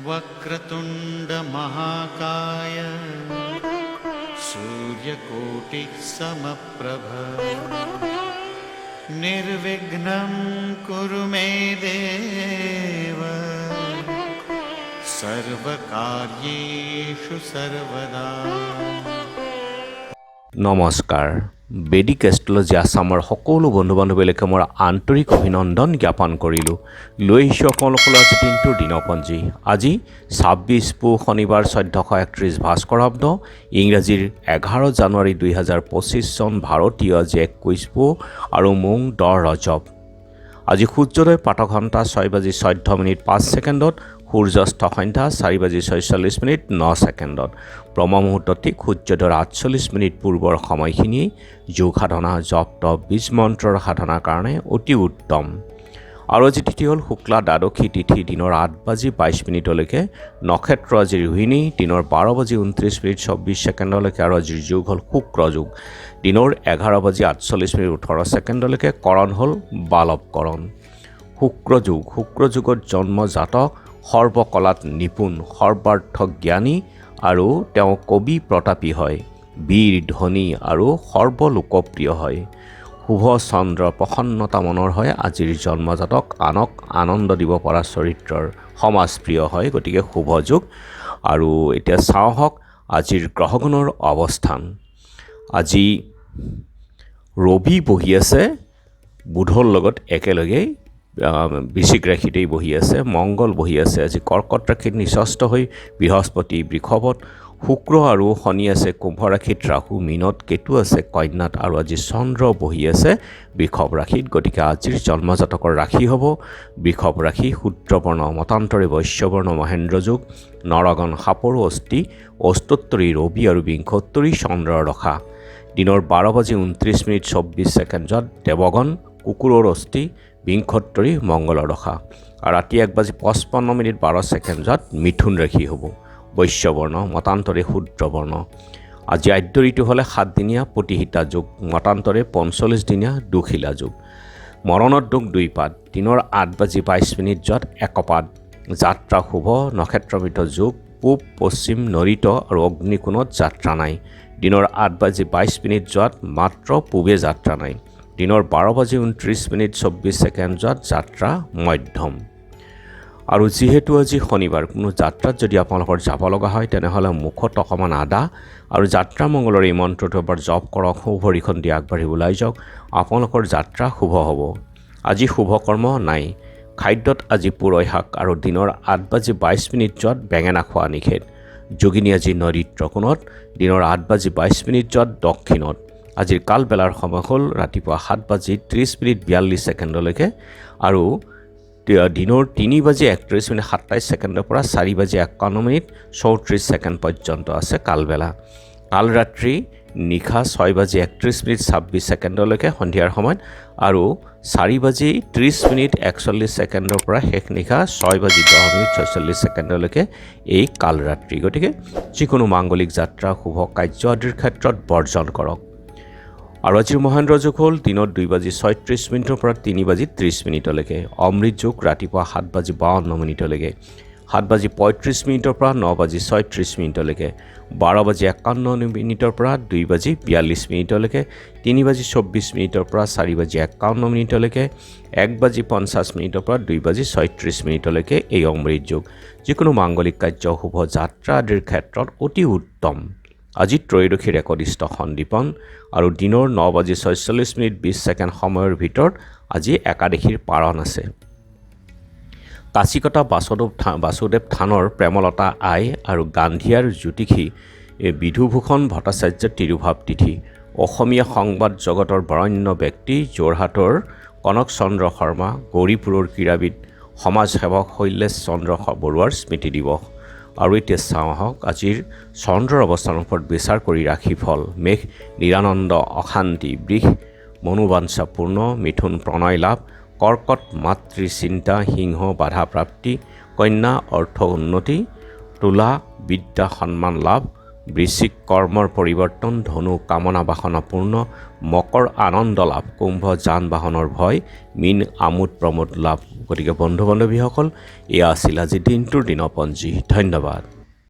वक्रतुंड महाकाय सूर्यकोटि समप्रभ निर्विघ्नं कुरु मे देव सर्वकार्येषु सर्वदा। নমস্কাৰ। বেদিক এষ্ট্ৰলজি আছামৰ সকলো বন্ধু বান্ধৱীলৈকে মোৰ আন্তৰিক অভিনন্দন জ্ঞাপন কৰিলোঁ। লৈ আহিছোঁ আপোনালোকৰ আজি দিনটোৰ দিনপঞ্জী। আজি 26 পুহ শনিবাৰ 1431 ভাস্কৰাব্দ, ইংৰাজীৰ 11 জানুৱাৰী 2025 চন, ভাৰতীয় আজি 21 পুহ আৰু মোং 10 ৰজব। আজি সূৰ্যোদয় প্ৰাতঃঘণ্টা 6:14:05 সূৰ্যাস্ত সন্ধ্যা 4:46:09। ব্ৰহ্ম মুহূৰ্ত ঠিক সূৰ্যোদয়ৰ 48 পূৰ্বৰ সময়খিনি যোগ সাধনা, জপ তপ, বীজ মন্ত্ৰৰ সাধনাৰ কাৰণে অতি উত্তম। আৰু আজি তিথি হ'ল শুক্লা দ্বাদশী তিথি, দিনৰ 8:22 নক্ষত্ৰ আজি ৰোহিণী, দিনৰ 12:29:24 আৰু আজিৰ যোগ হ'ল শুক্ৰ যোগ, দিনৰ 11:48:18 কৰণ হ'ল বালৱকৰণ। শুক্ৰ যুগত জন্ম জাতক সৰ্বকলাত নিপুণ, সৰ্বাৰ্থ জ্ঞানী আৰু তেওঁ কবি প্ৰতাপী হয়, বীৰ ধনী আৰু সৰ্বলোকপ্ৰিয় হয়। শুভ চন্দ্ৰ, প্ৰসন্নতা মনৰ হয়। আজিৰ জন্মজাতক আনক আনন্দ দিব পৰা চৰিত্ৰৰ, সমাজপ্ৰিয় হয়, গতিকে শুভ যুগ। আৰু এতিয়া চাওঁ হওক আজিৰ গ্ৰহগণৰ অৱস্থান। আজি ৰবি বহি আছে বুধৰ লগত একেলগেই, বৃশ্চিক ৰাশিতেই বহি আছে। মংগল বহি আছে আজি কৰ্কট ৰাশিত নিচস্থ হৈ, বৃহস্পতি বৃষভত, শুক্ৰ আৰু শনি আছে কুম্ভ ৰাশিত, ৰাহু মীনত, কেতু আছে কন্যাত আৰু আজি চন্দ্ৰ বহি আছে বৃষভ ৰাশিত। গতিকে আজিৰ জন্মজাতকৰ ৰাশি হ'ব বৃষভ ৰাশি, শূদ্ৰবৰ্ণ মতান্তৰে বৈশ্যবৰ্ণ মহেন্দ্ৰ যোগ, নৰগণ সাপৰু অস্থি, অষ্টোত্তৰী ৰবি আৰু বিংশোত্তৰী চন্দ্ৰৰ দশা, দিনৰ 12:29:24 দেৱগণ কুকুৰৰ অস্থি, বিংশোত্তৰী মংগলৰ দশা, আৰু ৰাতি 1:55:12 মিথুন ৰাশি হ'ব বৈশ্যবৰ্ণ মতান্তৰে শূদ্ৰবৰ্ণ। আজি আদ্য ঋতু হ'লে 7 দিনীয়া প্ৰতিহিতা যোগ, মতান্তৰে 45 দিনীয়া দুশিলা যোগ, মৰণৰ দুখ 2 পাত, দিনৰ 8:22 একপাত, যাত্ৰা শুভ, নক্ষত্ৰমিত যোগ, পূব পশ্চিম নৰিত আৰু অগ্নিকোণত যাত্ৰা নাই, দিনৰ 8:22 মাত্ৰ পূবে যাত্ৰা নাই, দিনৰ 12:29:24 যাত্ৰা মধ্যম। আৰু যিহেতু আজি শনিবাৰ, কোনো যাত্ৰাত যদি আপোনালোকৰ যাব লগা হয় তেনেহ'লে মুখত অকণমান আদা আৰু যাত্ৰা মংগলৰ এই মন্ত্ৰটো এবাৰ জপ কৰক, শুভৰিখন দি আগবাঢ়ি ওলাই যাওক, আপোনালোকৰ যাত্ৰা শুভ হ'ব। আজি শুভ কৰ্ম নাই। খাদ্যত আজি পুৰৈ শাক আৰু দিনৰ 8:22 বেঙেনা খোৱা নিষেধ। যোগিনী আজি নৰিত্ৰ কোণত, দিনৰ 8:22 দক্ষিণত। আজিৰ কালবেলাৰ সময় হ'ল ৰাতিপুৱা 7:30:42 আৰু দিনৰ 3:31:27 পৰা 4:51:34 পৰ্যন্ত আছে কালবেলা। কাল ৰাত্ৰি নিশা 6:31:26 সন্ধিয়াৰ সময়ত আৰু 4:30:41 পৰা শেষ নিশা 6:10:46 এই কাল ৰাত্ৰি। গতিকে যিকোনো মাংগলিক যাত্ৰা, শুভ কাৰ্য আদিৰ ক্ষেত্ৰত বৰ্জন কৰক। আৰু আজিৰ মহেন্দ্ৰ যোগ হ'ল দিনত 2:36 পৰা 3:30 অমৃত যোগ ৰাতিপুৱা 7:52 7:35 পৰা 9:36 12:51 পৰা 2:42 3:24 পৰা 4:51 1:50 পৰা 2:36 এই অমৃত যোগ। যিকোনো মাংগলিক কাৰ্য, শুভ যাত্ৰা আদিৰ ক্ষেত্ৰত অতি উত্তম। আজি ত্ৰয়োদশীৰ একদিষ্ট সন্দীপন আৰু দিনৰ 9:46:20 সময়ৰ ভিতৰত আজি একাদশীৰ পাৰণ আছে। কাশীকটা বাসুদেৱ থানৰ প্ৰেমলতা আই আৰু গান্ধীয়াৰ জ্যোতিষী বিধুভূষণ ভট্টাচাৰ্যৰ তিৰুভাৱ তিথি। অসমীয়া সংবাদ জগতৰ বৰেণ্য ব্যক্তি যোৰহাটৰ কনক চন্দ্ৰ শৰ্মা, গৌৰীপুৰৰ ক্ৰীড়াবিদ সমাজসেৱক শৈলেশ চন্দ্ৰ বৰুৱাৰ স্মৃতি দিৱস। আৰু এতিয়া চাওঁ আহক আজিৰ চন্দ্ৰৰ অৱস্থানৰ ওপৰত বিচাৰ কৰি ৰাশিফল। মেঘ নিৰানন্দ অশান্তি, বৃষ মনোবাঞ্ছাপূৰ্ণ, মিথুন প্ৰণয় লাভ, কৰ্কট মাতৃ চিন্তা, সিংহ বাধাপ্ৰাপ্তি, কন্যা অৰ্থ উন্নতি, তুলা বিদ্যা সন্মান লাভ, বৃশ্চিক কৰ্মৰ পৰিৱৰ্তন, ধনু কামনা বাসনাপূৰ্ণ, মকৰ আনন্দ লাভ, কুম্ভ যান বাহনৰ ভয়, মীন আমোদ প্ৰমোদ লাভ। গতিকে বন্ধু বান্ধৱীসকল, এয়া আছিল আজি দিনটোৰ দিনপঞ্জী। ধন্যবাদ।